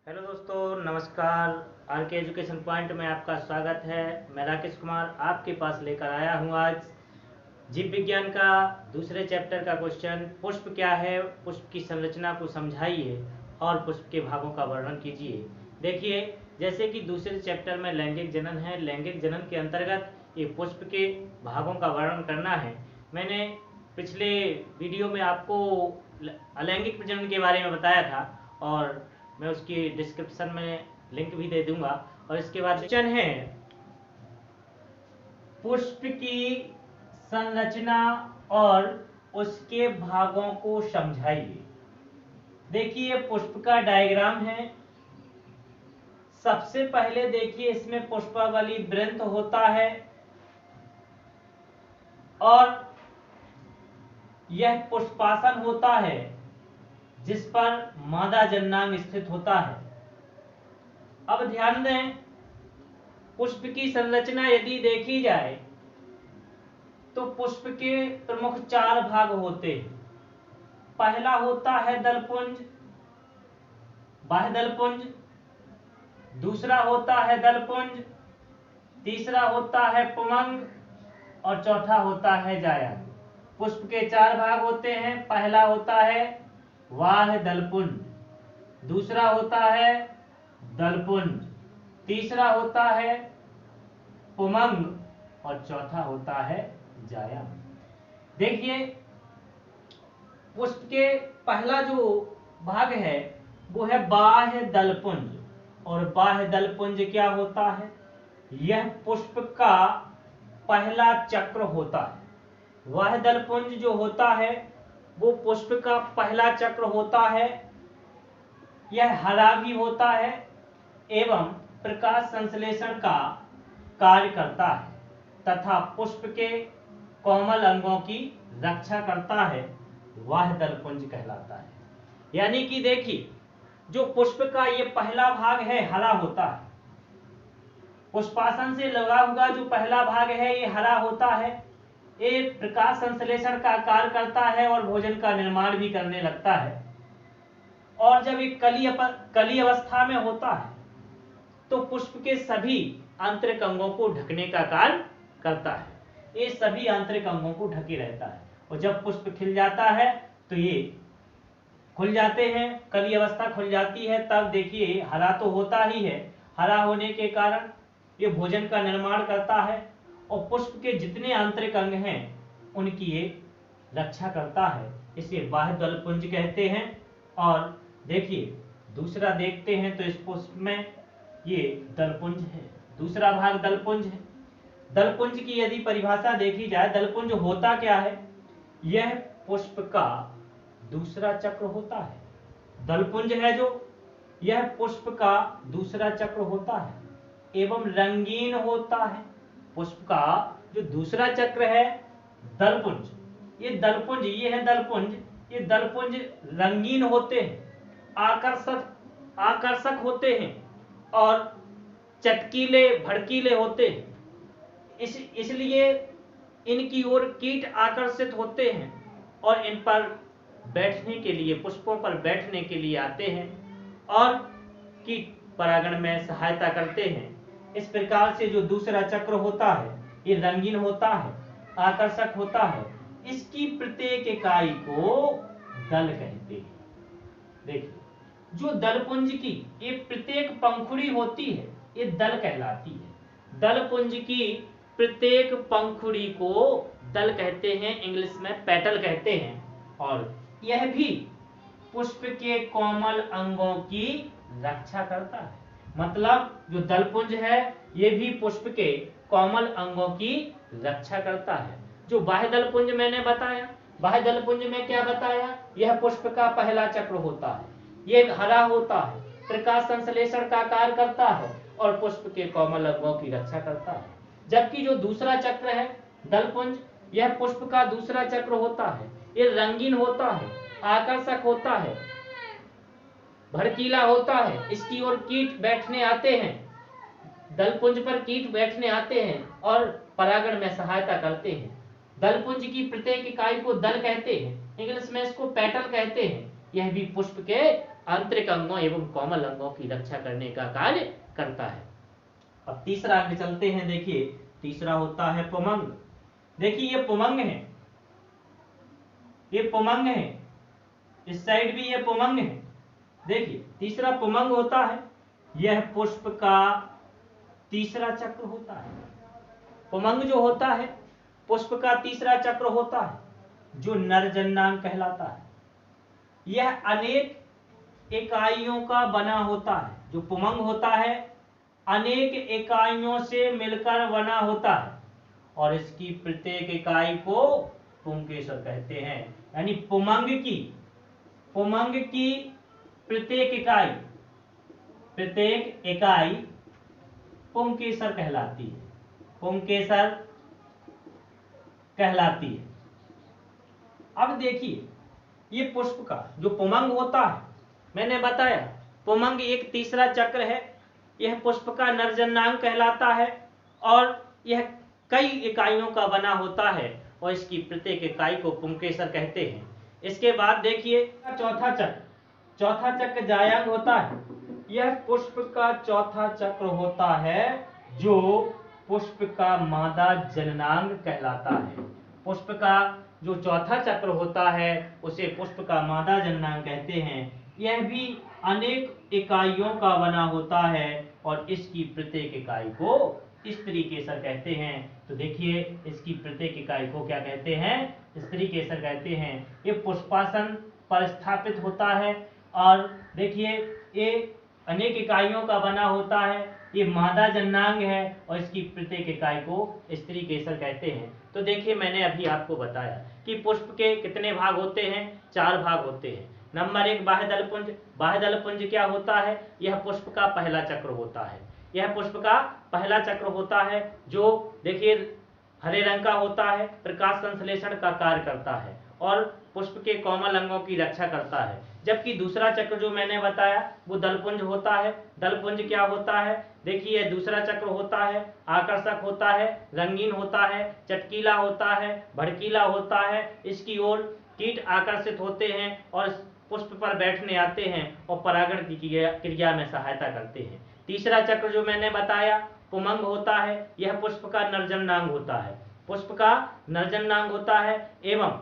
Hello दोस्तों, नमस्कार। Are के एजुकेशन पॉइंट में आपका स्वागत है। मैं राकेश कुमार आपके पास लेकर आया हूँ आज जीव विज्ञान का दूसरे चैप्टर का क्वेश्चन। पुष्प क्या है, पुष्प की संरचना को समझाइए और पुष्प के भागों का वर्णन कीजिए। देखिए, जैसे कि दूसरे चैप्टर में लैंगिक जनन है, लैंगिक जनन के अंतर्गत ये पुष्प के भागों का वर्णन करना है। मैंने पिछले वीडियो में आपको अलैंगिक प्रजनन के बारे में बताया था और मैं उसकी डिस्क्रिप्शन में लिंक भी दे दूंगा। और इसके बाद क्वेश्चन है, पुष्प की संरचना और उसके भागों को समझाइए। देखिए, पुष्प का डायग्राम है। सबसे पहले देखिए, इसमें पुष्पावली वृंत होता है और यह पुष्पासन होता है जिस पर मादा जननांग स्थित होता है। अब ध्यान दें, पुष्प की संरचना यदि देखी जाए तो पुष्प के प्रमुख 4 भाग होते हैं। पहला होता है दलपुंज, बाह्य दलपुंज। दूसरा होता है दलपुंज, तीसरा होता है पुमंग और चौथा होता है जायंग। पुष्प के 4 भाग होते हैं। पहला होता है बाह्य दलपुंज, दूसरा होता है दलपुंज, तीसरा होता है पुमंग और चौथा होता है जायंग। देखिए, पुष्प के पहला जो भाग है वो है बाह्य दलपुंज। और बाह्य दलपुंज क्या होता है? यह पुष्प का पहला चक्र होता है। बाह्य दलपुंज जो होता है वो पुष्प का पहला चक्र होता है। यह हरा भी होता है एवं प्रकाश संश्लेषण का कार्य करता है तथा पुष्प के कोमल अंगों की रक्षा करता है। वह दलपुंज कहलाता है। यानी कि देखिए, जो पुष्प का ये पहला भाग है हरा होता है। पुष्पासन से लगा हुआ जो पहला भाग है ये हरा होता है। ये प्रकाश संश्लेषण का कार्य करता है और भोजन का निर्माण भी करने लगता है। और जब एक कली अवस्था में होता है तो पुष्प के सभी आंतरिक अंगों को ढकने का कार्य करता है। ये सभी आंतरिक अंगों को ढके रहता है और जब पुष्प खिल जाता है तो ये खुल जाते हैं, कली अवस्था खुल जाती है। तब देखिए, हरा तो होता ही है। हरा होने के कारण ये भोजन का निर्माण करता है और पुष्प के जितने आंतरिक अंग हैं उनकी ये रक्षा करता है। इसे बाह्य दलपुंज कहते हैं। और देखिए, दूसरा देखते हैं तो इस पुष्प में ये दलपुंज है। दूसरा भाग दलपुंज है। दलपुंज की यदि परिभाषा देखी जाए, दलपुंज होता क्या है? यह पुष्प का दूसरा चक्र होता है। दलपुंज है जो, यह पुष्प का दूसरा चक्र होता है एवं रंगीन होता है। पुष्प का जो दूसरा चक्र है दलपुंज, ये दलपुंज, ये है दलपुंज, ये दलपुंज रंगीन होते हैं, आकर्षक होते हैं और चटकीले भड़कीले होते हैं। इसलिए इनकी ओर कीट आकर्षित होते हैं और इन पर बैठने के लिए, पुष्पों पर बैठने के लिए आते हैं और कीट परागण में सहायता करते हैं। इस प्रकार से जो दूसरा चक्र होता है ये रंगीन होता है, आकर्षक होता है। इसकी प्रत्येक इकाई को दल कहते हैं। देखिए, जो दलपुंज की ये प्रत्येक पंखुड़ी होती है ये दल कहलाती है। दलपुंज की प्रत्येक पंखुड़ी को दल कहते हैं, इंग्लिश में पेटल कहते हैं। और यह भी पुष्प के कोमल अंगों की रक्षा करता है। मतलब जो दलपुंज है ये भी पुष्प के कोमल अंगों की रक्षा करता है। जो बाह्य दलपुंज मैंने बताया, बाह्य दलपुंज में क्या बताया? यह पुष्प का पहला चक्र होता है, ये हरा होता है, प्रकाश संश्लेषण का कार्य करता है और पुष्प के कोमल अंगों की रक्षा करता है। जबकि जो दूसरा चक्र है दलपुंज, यह पुष्प का दूसरा चक्र होता है। ये रंगीन होता है, आकर्षक होता है, भड़कीला होता है। इसकी ओर कीट बैठने आते हैं, दलपुंज पर कीट बैठने आते हैं और परागण में सहायता करते हैं। दलपुंज की प्रत्येक इकाई को दल कहते हैं, इंग्लिश में इसको पेटल कहते हैं। यह भी पुष्प के आंतरिक अंगों एवं कोमल अंगों की रक्षा करने का कार्य करता है। अब तीसरा अंग चलते हैं। देखिए तीसरा होता है पुमंग। देखिए ये पुमंग है, ये पुमंग है, इस साइड भी ये पुमंग है। देखिए तीसरा पुमंग होता है, यह पुष्प का तीसरा चक्र होता है। पुमंग जो होता है पुष्प का तीसरा चक्र होता है, जो नरजन्नांग कहलाता है। यह अनेक इकाइयों का बना होता है। जो पुमंग होता है अनेक इकाइयों से मिलकर बना होता है और इसकी प्रत्येक इकाई को पुंकेसर कहते हैं। यानी पुमंग की प्रत्येक इकाई पुंकेसर कहलाती है, पुंकेसर कहलाती है। अब देखिए ये पुष्प का जो पुमंग होता है, मैंने बताया पुमंग एक तीसरा चक्र है। यह पुष्प का नरजन्नांग कहलाता है और यह कई इकाइयों का बना होता है और इसकी प्रत्येक इकाई को पुंकेसर कहते हैं। इसके बाद देखिए चौथा चक्र जायांग होता है। यह पुष्प का चौथा चक्र होता है, जो पुष्प का मादा जननांग कहलाता है। पुष्प का जो चौथा चक्र होता है उसे पुष्प का मादा जननांग कहते हैं। यह भी अनेक इकाइयों का बना होता है और इसकी प्रत्येक इकाई को स्त्री केसर कहते हैं। तो देखिए इसकी प्रत्येक इकाई को क्या कहते हैं? स्त्री केसर कहते हैं। ये पुष्पासन पर स्थापित होता है और देखिए ये अनेक इकाइयों का बना होता है। ये मादा जननांग है और इसकी प्रत्येक इकाई को स्त्री केसर कहते हैं। तो देखिए मैंने अभी आपको बताया कि पुष्प के कितने भाग होते हैं? 4 भाग होते हैं। नंबर 1 बाह्यदल पुंज। बाह्यदल पुंज क्या होता है? यह पुष्प का पहला चक्र होता है। यह पुष्प का पहला चक्र होता है जो देखिए हरे रंग का होता है, प्रकाश संश्लेषण का कार्य करता है और पुष्प के कोमल अंगों की रक्षा करता है। जबकि दूसरा चक्र जो मैंने बताया वो दलपुंज होता है। दलपुंज क्या होता है? देखिए दूसरा चक्र होता है, आकर्षक होता है, रंगीन होता है, चटकीला होता है, भड़कीला होता है। इसकी ओर कीट आकर्षित होते हैं और पुष्प पर बैठने आते हैं और परागण की क्रिया में सहायता करते हैं। तीसरा चक्र जो मैंने बताया पुमंग होता है। यह पुष्प का नरजन्नांग होता है, पुष्प का नरजन्नांग होता है एवं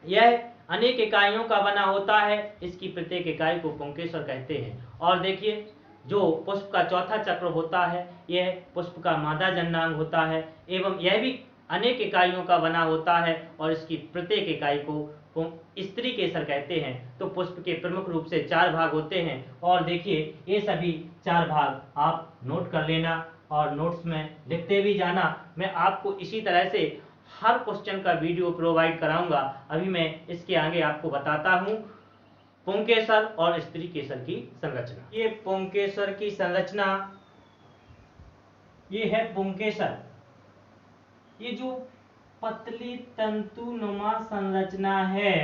यह अनेक इकाइयों का बना होता है। इसकी प्रत्येक इकाई को पुंकेसर कहते हैं। और देखिए जो पुष्प का चौथा चक्र होता है यह पुष्प का मादा जननांग होता है एवं यह भी अनेक इकाइयों का बना होता है और इसकी प्रत्येक इकाई को स्त्री केसर कहते हैं। तो पुष्प के प्रमुख रूप से 4 भाग होते हैं और देखिए ये सभी 4 भाग आप नोट कर लेना और नोट्स में लिखते भी जाना। मैं आपको इसी तरह से हर क्वेश्चन का वीडियो प्रोवाइड कराऊंगा। अभी मैं इसके आगे आपको बताता हूं पुंकेसर और स्त्री केसर की संरचना। ये पुंकेसर की संरचना, ये है पुंकेसर। ये जो पतली तंतुनुमा संरचना है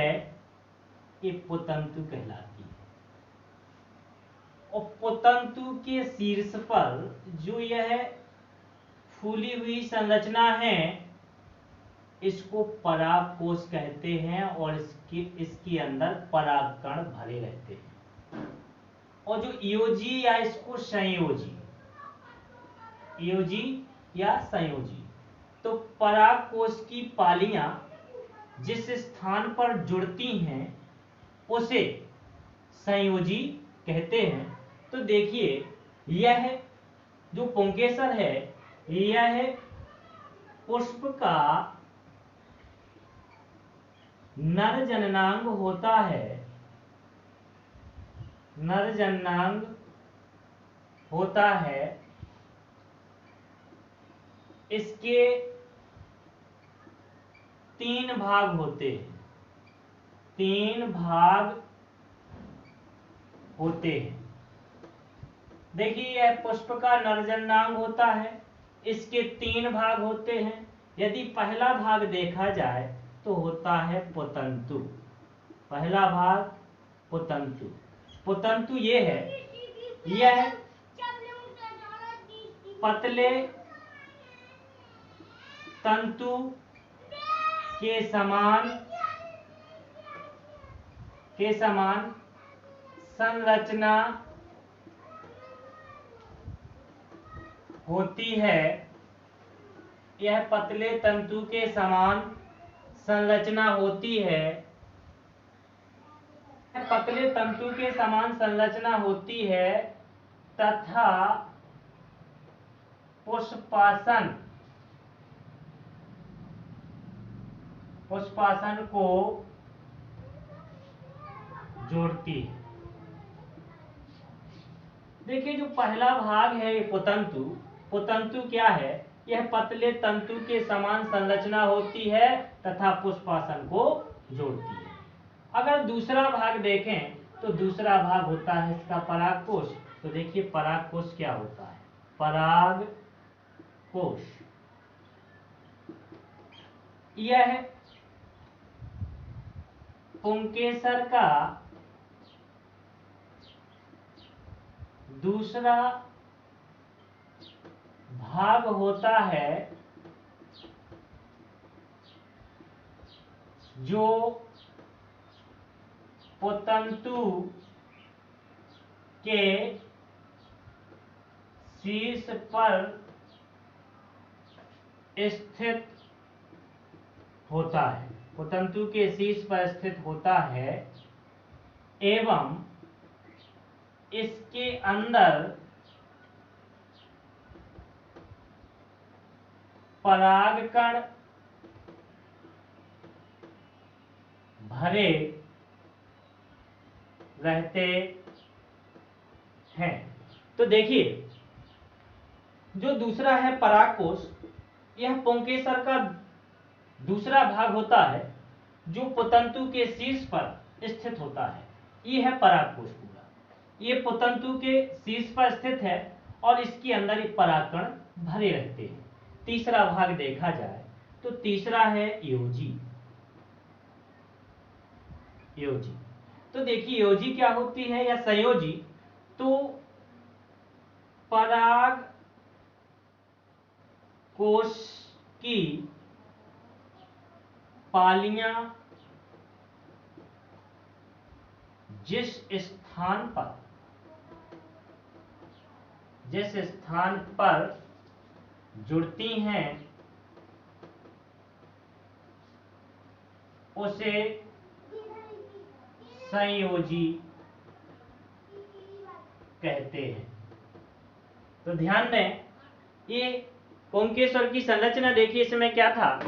ये पुतंतु कहलाती है और पुतंतु के शीर्ष पर जो यह फूली हुई संरचना है इसको परागकोश कहते हैं और इसके अंदर परागकण भरे रहते हैं। और जो योजी या इसको संयोजी, योजी या संयोजी, तो परागकोश की पालियां जिस स्थान पर जुड़ती हैं उसे संयोजी कहते हैं। तो देखिए यह जो पुंकेसर है यह पुष्प का नरजन्नांग होता है, नरजन्नांग होता है। इसके 3 भाग होते हैं, 3 भाग होते हैं। देखिए यह पुष्प का नरजन्नांग होता है, इसके 3 भाग होते हैं। यदि पहला भाग देखा जाए तो होता है पुतंतु। पहला भाग पुतंतु। पुतंतु ये है, यह पतले तंतु के समान के समान संरचना होती है। यह पतले तंतु के समान संरचना होती है। पतले तंतु के समान संरचना होती है तथा पुष्पासन को जोड़ती है। देखिए जो पहला भाग है पुतंतु, पुतंतु क्या है? यह पतले तंतु के समान संरचना होती है तथा पुष्पासन को जोड़ती है। अगर दूसरा भाग देखें तो दूसरा भाग होता है इसका परागकोश। तो देखिए परागकोश क्या होता है? परागकोश यह पुंकेसर का दूसरा भाग होता है जो पुतंतु के शीर्ष पर स्थित होता है। पुतंतु के शीर्ष पर स्थित होता है एवं इसके अंदर परागकण भरे रहते हैं। तो देखिए जो दूसरा है परागकोश, यह पुंकेसर का दूसरा भाग होता है जो पुतंतु के शीर्ष पर स्थित होता है। यह है परागकोश पूरा। ये पुतंतु के शीर्ष पर स्थित है और इसके अंदर ये परागकण भरे रहते हैं। तीसरा भाग देखा जाए तो तीसरा है योजी। योजी तो देखिए योजी क्या होती है या संयोजी? तो पराग कोश की पालियां जिस स्थान पर जुड़ती हैं उसे संयोजी कहते हैं। तो ध्यान दें, ये पुंकेसर की संरचना देखिए। इसमें क्या था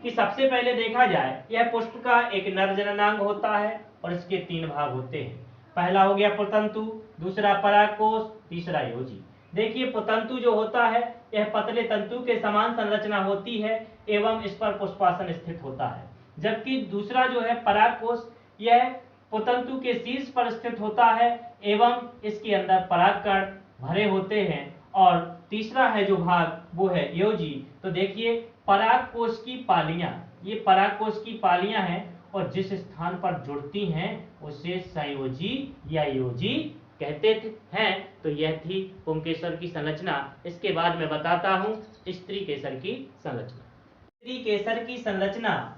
कि सबसे पहले देखा जाए यह पुष्प का एक नर जननांग होता है और इसके 3 भाग होते हैं। पहला हो गया पुतंतु, दूसरा परागकोश, तीसरा योजी। देखिए पुतंतु जो होता है यह पतले तंतु के समान संरचना होती है एवं इस पर पुष्पासन स्थित होता है। जबकि दूसरा जो है परागकोश, यह पुतंतु के शीर्ष पर स्थित होता है एवं इसके अंदर परागकण भरे होते हैं। और तीसरा है जो भाग वो है योजी। तो देखिए परागकोश की पालियां, ये परागकोश की पालियां हैं और जिस स्थान पर जुड़ती हैं उसे संयोजी या योजी कहते हैं। तो यह थी पुंकेसर की संरचना। इसके बाद मैं बताता हूं स्त्री केसर की संरचना। स्त्री केसर की संरचना,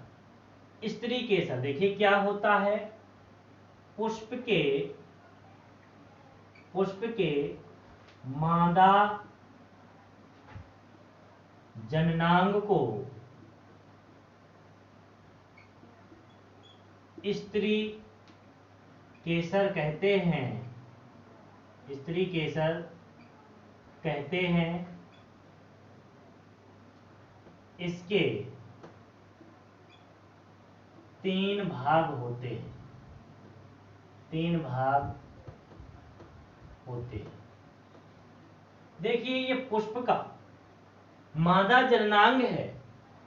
स्त्री केसर देखिए क्या होता है? पुष्प के मादा जननांग को स्त्री केसर कहते हैं। स्त्री केसर कहते हैं। इसके 3 भाग होते हैं। 3 भाग होते हैं। देखिए ये पुष्प का मादा जननांग है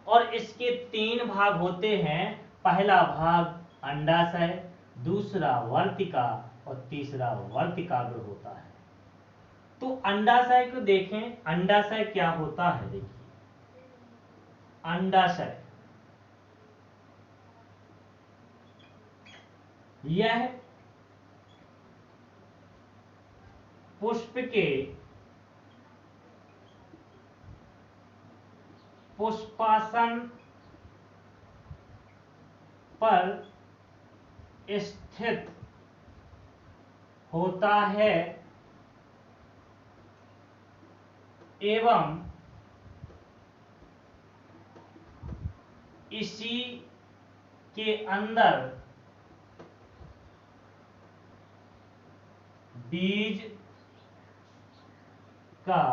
और इसके 3 भाग होते हैं। पहला भाग अंडाशय, दूसरा वर्तिका और तीसरा वर्तिकाग्र होता है। तो अंडाशय को देखें, अंडाशय क्या होता है? देखिए अंडाशय यह पुष्प के पुष्पासन पर स्थित होता है एवं इसी के अंदर बीज का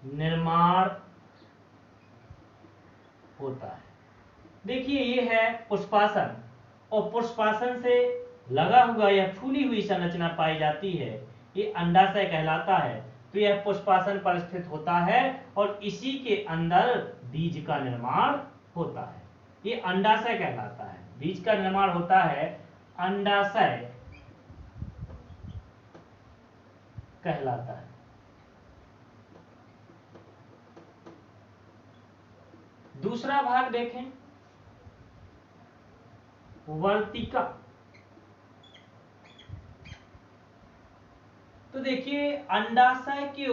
निर्माण होता है। देखिए ये है पुष्पासन, और पुष्पासन से लगा हुआ यह फूली हुई संरचना पाई जाती है, ये अंडाशय कहलाता है। तो यह पुष्पासन पर स्थित होता है और इसी के अंदर बीज का निर्माण होता है, ये अंडाशय कहलाता है। बीज का निर्माण होता है, अंडाशय कहलाता है। दूसरा भाग देखें, वर्तिका। तो देखिए अंडाशय के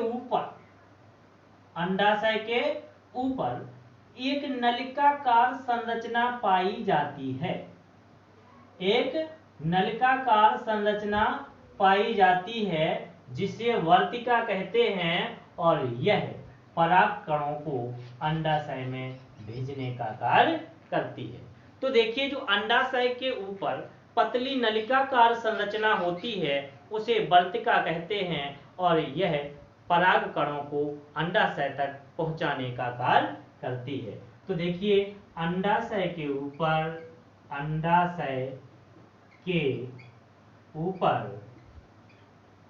ऊपर एक नलिकाकार संरचना पाई जाती है, एक नलिकाकार संरचना पाई जाती है जिसे वर्तिका कहते हैं, और यह परागकणों को अंडाशय में भेजने का कार्य करती है। तो देखिए जो अंडाशय के ऊपर पतली नलिकाकार संरचना होती है उसे वर्तिका कहते हैं, और यह परागकणों को अंडाशय तक पहुंचाने का कार्य करती है। तो देखिए अंडाशय के ऊपर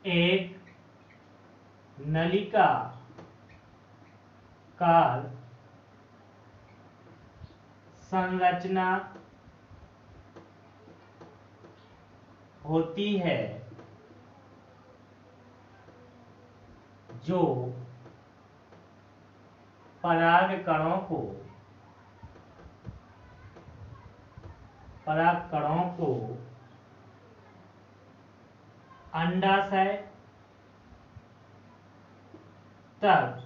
एक नलिकाकार संरचना होती है जो परागकणों को अंडाशय तक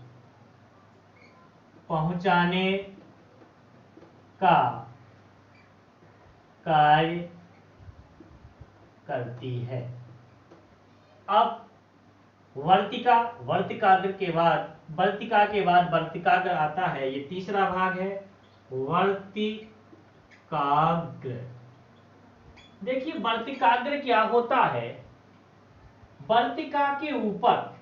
पहुंचाने का कार्य करती है। अब वर्तिकाग्र के बाद वर्तिकाग्र आता है, ये तीसरा भाग है, वर्तिकाग्र। देखिए वर्तिकाग्र क्या होता है, वर्तिका के ऊपर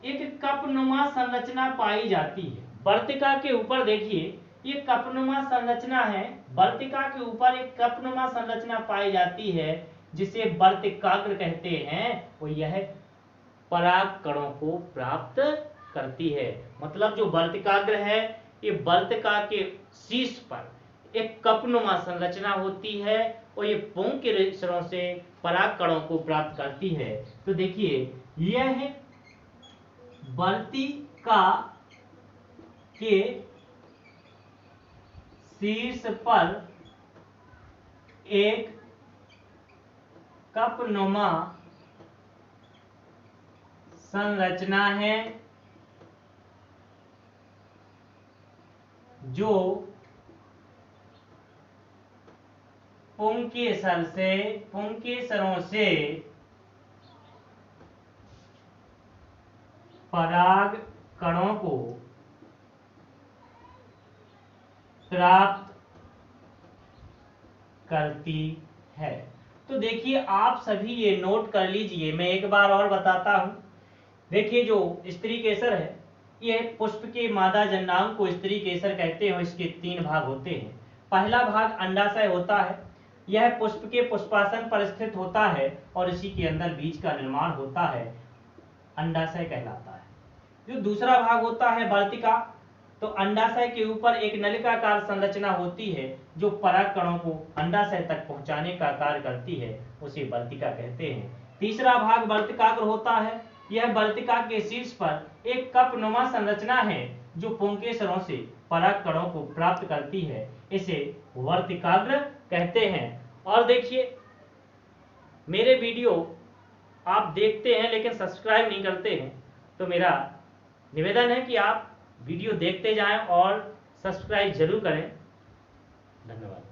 एक कपनुमा संरचना पाई जाती है। वर्तिका के ऊपर देखिए ये कपनुमा संरचना है, वर्तिका के ऊपर एक कपनुमा संरचना पाई जाती है जिसे वर्तिकाग्र कहते हैं, और यह परागकणों को प्राप्त करती है। मतलब जो वर्तिकाग्र है ये वर्तिका के शीर्ष पर एक कपनुमा संरचना होती है और ये पुंग के रेशों से परागकणों को प्राप्त करती है। तो देखिए यह वर्तिका के शीर्ष पर एक कपनुमा संरचना है जो पुंकेसरों से परागकणों को प्राप्त करती है। तो देखिए आप सभी ये नोट कर लीजिए, मैं एक बार और बताता हूं। देखिए जो स्त्री केसर है ये पुष्प के मादा जननांग को स्त्री केसर कहते हैं। इसके 3 भाग होते हैं। पहला भाग अंडाशय होता है, यह पुष्प के पुष्पासन पर स्थित होता है और इसी के अंदर बीज का निर्माण होता है, अंडाशय कहलाता है। जो दूसरा भाग होता है वर्तिका, तो अंडाशय के ऊपर एक नलिकाकार संरचना होती है जो परागकणों को अंडाशय तक पहुंचाने का कार्य करती है, उसे वर्तिका कहते हैं। तीसरा भाग वर्तिकाग्र होता है, यह वर्तिका के शीर्ष पर एक कपनुमा संरचना है जो पुंकेसरों से परागकणों को प्राप्त करती है, इसे वर्तिकाग्र कहते हैं। और देखिए मेरे वीडियो आप देखते हैं लेकिन सब्सक्राइब नहीं करते हैं, तो मेरा निवेदन है कि आप वीडियो देखते जाएं और सब्सक्राइब जरूर करें। धन्यवाद।